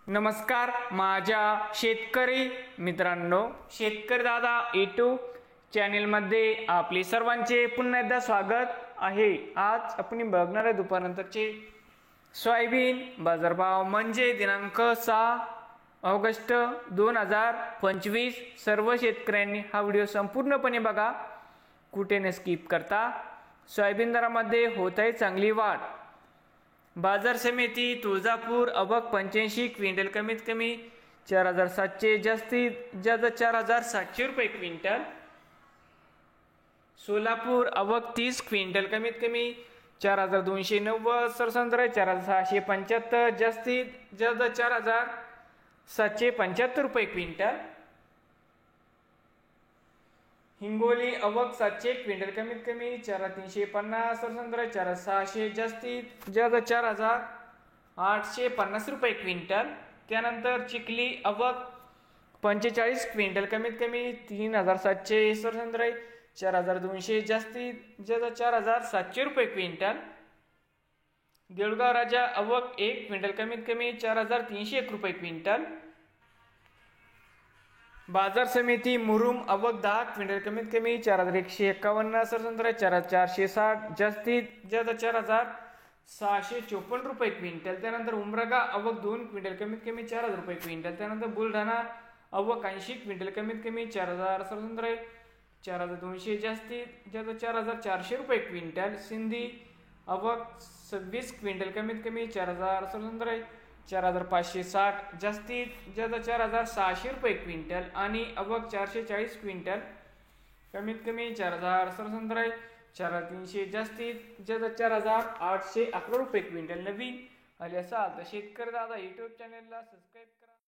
नमस्कार माझ्या शेतकरी मित्रांनो, शेतकरी दादा यूट्यूब चॅनेलमध्ये आपले सर्वांचे पुन्हा एकदा स्वागत आहे। आज आपण बघणार आहे दुपारनंतरचे सोयाबीन बाजारभाव म्हणजे दिनांक 6 ऑगस्ट 2025। सर्व शेतकऱ्यांनी हा व्हिडिओ संपूर्णपणे बघा, कुठे न स्किप करता। सोयाबीन दरामध्ये होत आहे चांगली वाढ। बाजार समिती तुळजापूर अवक 85 क्विंटल, कमीत कमी 4700, जास्तीत जास्त 4700 रुपये क्विंटल। सोलापूर अवक 30 क्विंटल, कमीत कमी 4290, सरसंद्र 4675, जास्तीत जास्त 4775 रुपये क्विंटल। हिंगोली अवक 700 क्विंटल, कमीत कमी 4350, सरसंद्र 4600, जास्तीत जास्त 4850 रुपये क्विंटल। त्यानंतर चिखली अवक 45 क्विंटल, कमीत कमी 3700, सरसंद्र 4200, जास्तीत जास्त 4700 रुपये क्विंटल। देऊळगाव राजा अवक 1 क्विंटल, कमीत कमी 4301 रुपये क्विंटल। बाजार समिती मुरुम अवक 10 क्विंटल, कमीत कमी 4151, सरसंद्र 4460, जास्तीत जास्त 4654 रुपये क्विंटल। त्यानंतर उमरगा अवक 2 क्विंटल, कमीत कमी 4000 रुपये क्विंटल। त्यानंतर बुलढाणा अवक 80 क्विंटल, कमीत कमी 4000, सरसंद्र 4200, जास्तीत जास्त 4400 रुपये क्विंटल। सिंधी अवक 26 क्विंटल, कमीत कमी 4000, सरसंद्र 4560, जास्तीत जास्त 4600 रुपये क्विंटल। आणि अवक 440 क्विंटल, कमीत कमी 4000, सरसंद्र 4300, जास्तीत जास्त 4811 रुपये क्विंटल। नवीन आले असाल तर शेतकरी दादा यूट्यूब चॅनेलला सबस्क्राईब करा।